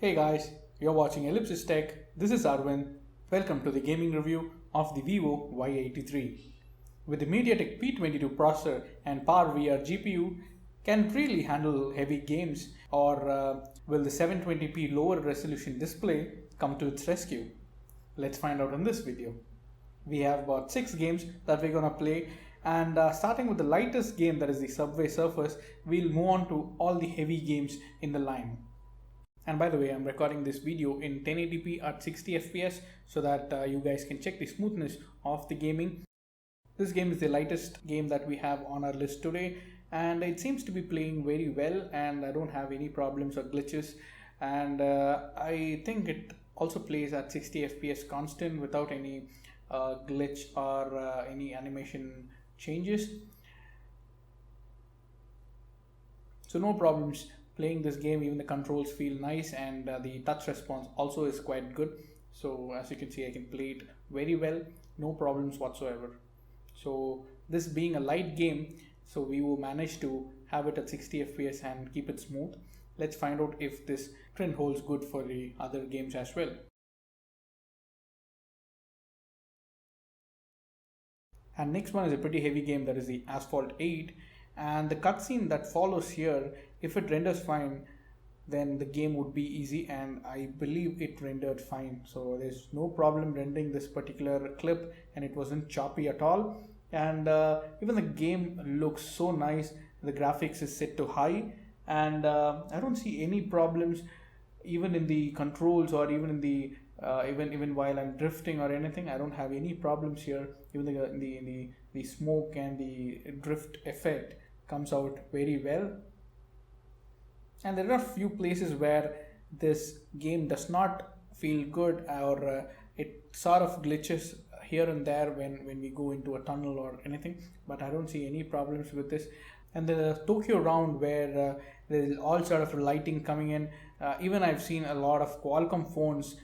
Hey guys, you're watching Ellipsis Tech. This is Arvind. Welcome to the gaming review of the VIVO Y83. With the MediaTek P22 processor and Power VR GPU, can it really handle heavy games, or will the 720p lower resolution display come to its rescue? Let's find out in this video. We have about 6 games that we're gonna play, and starting with the lightest game, that is the Subway Surfers, we'll move on to all the heavy games in the line. And by the way, I'm recording this video in 1080p at 60 fps so that you guys can check the smoothness of the gaming. This game is the lightest game that we have on our list today, and it seems to be playing very well, and I don't have any problems or glitches. And I think it also plays at 60 fps constant without any glitch or any animation changes. So no problems playing this game. Even the controls feel nice, and the touch response also is quite good. So as you can see, I can play it very well, no problems whatsoever. So this being a light game, so we will manage to have it at 60 fps and keep it smooth. Let's find out if this trend holds good for the other games as well. And next one is a pretty heavy game, that is the Asphalt 8, and the cutscene that follows here, if it renders fine, then the game would be easy, and I believe it rendered fine. So there's no problem rendering this particular clip, and it wasn't choppy at all. And even the game looks so nice. The graphics is set to high, and I don't see any problems even in the controls, or even in the even while I'm drifting or anything. I don't have any problems here. Even the smoke and the drift effect comes out very well. And there are few places where this game does not feel good, or it sort of glitches here and there when we go into a tunnel or anything, but I don't see any problems with this. And the Tokyo round, where there's all sort of lighting coming in, even I've seen a lot of Qualcomm phones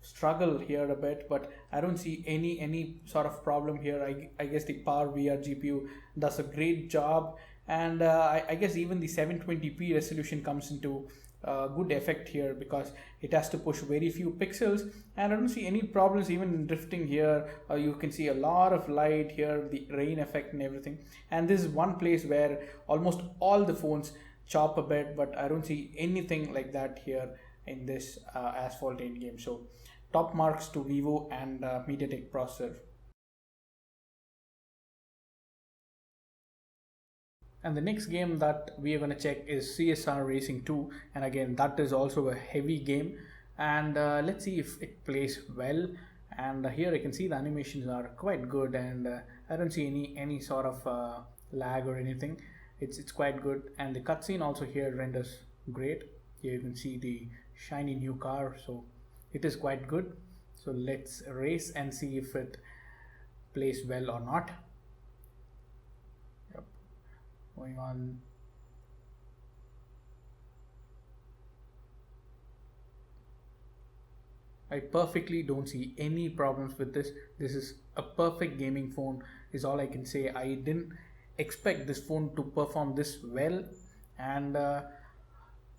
struggle here a bit, but I don't see any sort of problem here. I guess the Power VR GPU does a great job, and I guess even the 720p resolution comes into good effect here, because it has to push very few pixels, and I don't see any problems even in drifting here. You can see a lot of light here, the rain effect and everything. And this is one place where almost all the phones chop a bit, but I don't see anything like that here in this Asphalt 8 game. So top marks to VIVO and MediaTek Processor. And the next game that we are going to check is CSR Racing 2, and again that is also a heavy game, and let's see if it plays well. And here I can see the animations are quite good, and I don't see any sort of lag or anything. It's quite good, and the cutscene also here renders great. Here you can see the shiny new car, so it is quite good. So let's race and see if it plays well or not. Yep. Going on. I perfectly don't see any problems with this. This is a perfect gaming phone is all I can say. I didn't expect this phone to perform this well, and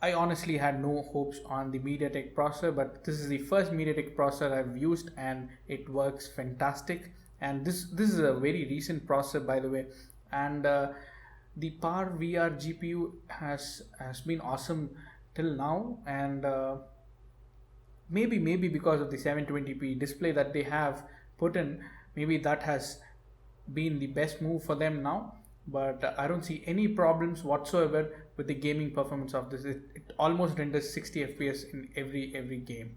I honestly had no hopes on the MediaTek processor, but this is the first MediaTek processor I've used, and it works fantastic. And this is a very recent processor, by the way, and the Power VR GPU has been awesome till now, and maybe because of the 720p display that they have put in, maybe that has been the best move for them now. But I don't see any problems whatsoever with the gaming performance of this. It almost renders 60 fps in every game.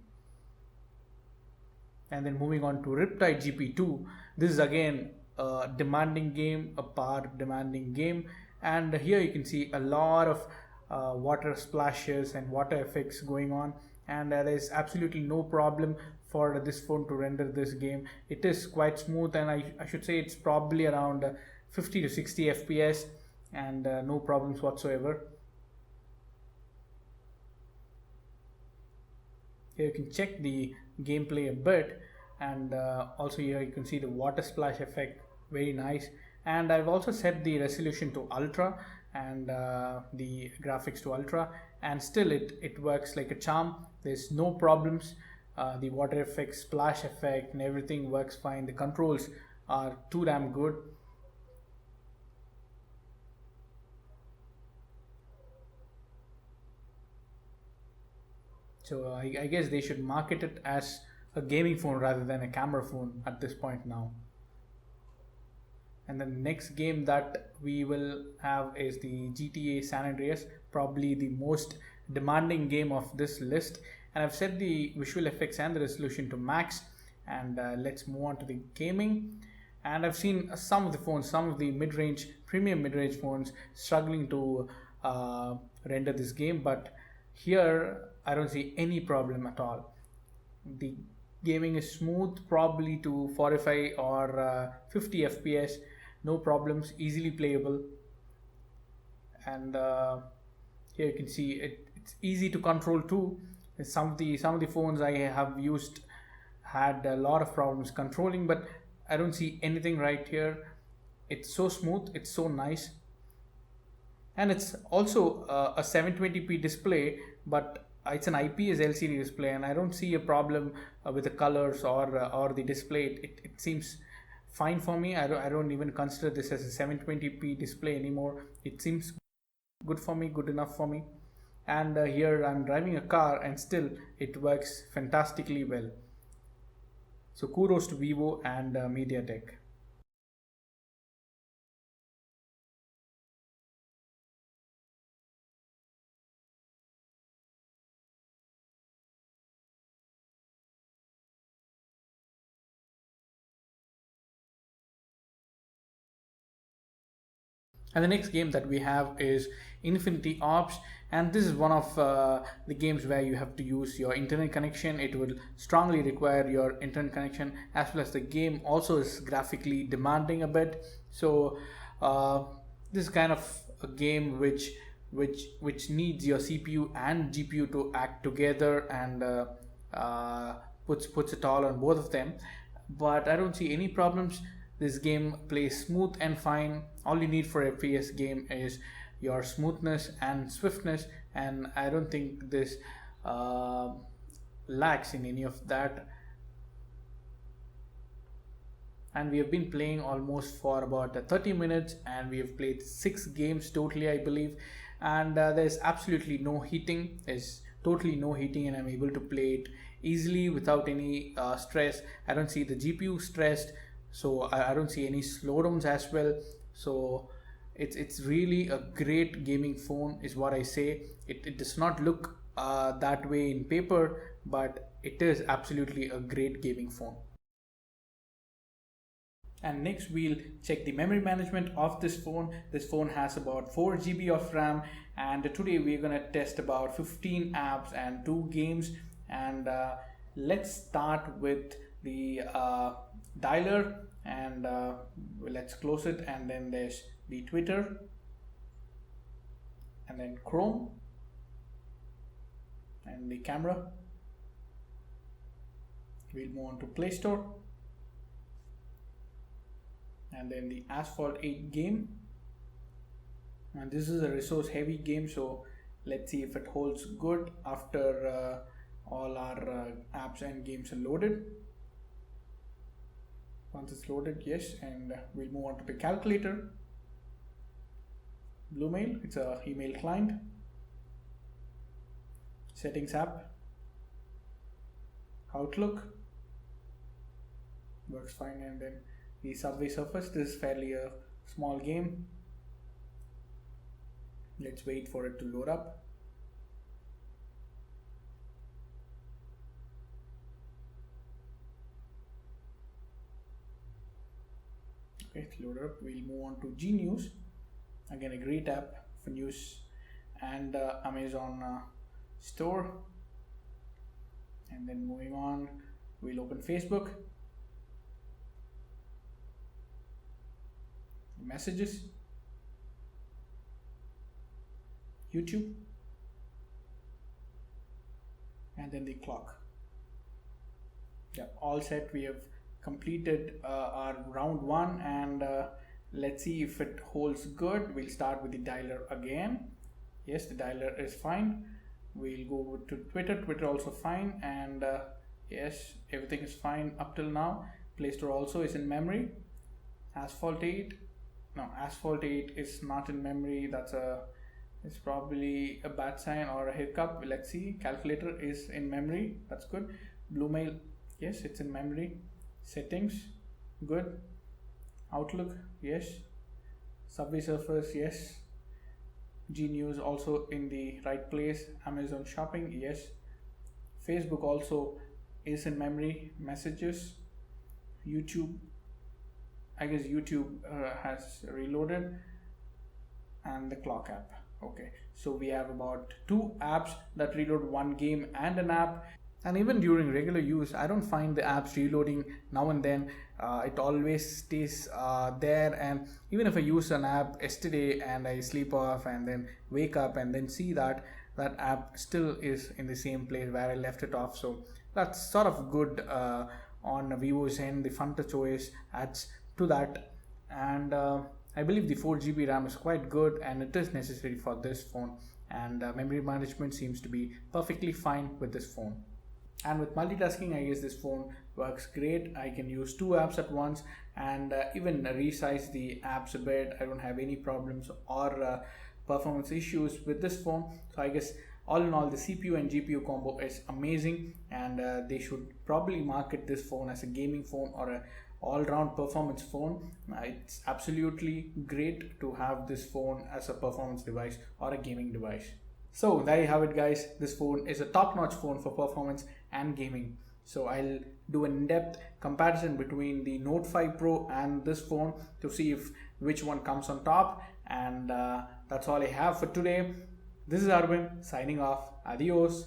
And then moving on to Riptide GP2, this is again a demanding game, a power demanding game, and here you can see a lot of water splashes and water effects going on, and there is absolutely no problem for this phone to render this game. It is quite smooth, and I should say it's probably around 50 to 60 fps, and no problems whatsoever. Here you can check the gameplay a bit, and also here you can see the water splash effect, very nice. And I've also set the resolution to ultra, and the graphics to ultra, and still it works like a charm. There's no problems. The water effect, splash effect, and everything works fine. The controls are too damn good. So I guess they should market it as a gaming phone rather than a camera phone at this point now. And the next game that we will have is the GTA San Andreas, probably the most demanding game of this list. And I've set the visual effects and the resolution to max. And let's move on to the gaming. And I've seen some of the phones, some of the mid-range, premium mid-range phones struggling to render this game. But here, I don't see any problem at all. The gaming is smooth, probably to 45 or 50 FPS, no problems, easily playable. And here you can see it's easy to control too. Some of the phones I have used had a lot of problems controlling, but I don't see anything right here. It's so smooth, it's so nice, and it's also a 720p display, but it's an IPS LCD display, and I don't see a problem with the colors or the display. It seems fine for me. I don't even consider this as a 720p display anymore. It seems good for me, good enough for me. And here I'm driving a car and still it works fantastically well. So kudos to Vivo and MediaTek. And the next game that we have is Infinity Ops, and this is one of the games where you have to use your internet connection. It will strongly require your internet connection, as well as the game also is graphically demanding a bit. So this is kind of a game which needs your CPU and GPU to act together, and puts it all on both of them. But I don't see any problems. This game plays smooth and fine. All you need for a FPS game is your smoothness and swiftness, and I don't think this lacks in any of that. And we have been playing almost for about 30 minutes, and we have played 6 games totally, I believe. And there's absolutely no heating. There's totally no heating, and I'm able to play it easily without any stress. I don't see the GPU stressed, so I don't see any slowdowns as well. So it's really a great gaming phone is what I say. It does not look that way in paper, but it is absolutely a great gaming phone. And next we'll check the memory management of this phone. This phone has about 4 GB of RAM, and today we're gonna test about 15 apps and 2 games. And let's start with the dialer, and let's close it. And then there's the Twitter, and then Chrome, and the camera. We'll move on to Play Store, and then the Asphalt 8 game. And this is a resource heavy game, so let's see if it holds good after all our apps and games are loaded. Once it's loaded, yes, and we'll move on to the calculator. Bluemail, it's a email client. Settings app. Outlook, works fine. And then the Subway Surfers, this is fairly a small game. Let's wait for it to load up. Okay, it's loaded up. We'll move on to G News. Again, a great app for news, and Amazon store. And then moving on, we'll open Facebook, messages, YouTube, and then the clock. Yeah, all set. We have completed our round 1, and Let's see if it holds good. We'll start with the dialer again. Yes, the dialer is fine. We'll go to Twitter also fine, and yes, everything is fine up till now. Play Store also is in memory. Asphalt 8, no, Asphalt 8 is not in memory. It's probably a bad sign or a hiccup. Let's see. Calculator is in memory. That's good. Bluemail, yes, it's in memory. Settings, good. Outlook, yes. Subway Surfers, yes. G News also in the right place. Amazon Shopping, yes. Facebook also is in memory. Messages, YouTube, I guess YouTube has reloaded, and the clock app. Okay, so we have about 2 apps that reload one game and an app. And even during regular use, I don't find the apps reloading now and then. It always stays there, and even if I use an app yesterday and I sleep off and then wake up and then see that app still is in the same place where I left it off. So that's sort of good on Vivo's end. The Fun Touch OS adds to that, and I believe the 4 GB RAM is quite good, and it is necessary for this phone, and memory management seems to be perfectly fine with this phone. And with multitasking, I guess this phone works great. I can use 2 apps at once, and even resize the apps a bit. I don't have any problems or performance issues with this phone. So I guess all in all, the CPU and GPU combo is amazing, and they should probably market this phone as a gaming phone or a all-round performance phone. It's absolutely great to have this phone as a performance device or a gaming device. So there you have it, guys. This phone is a top-notch phone for performance and gaming. So I'll do an in-depth comparison between the Note 5 Pro and this phone to see which one comes on top. And that's all I have for today. This is Arvind signing off. Adios.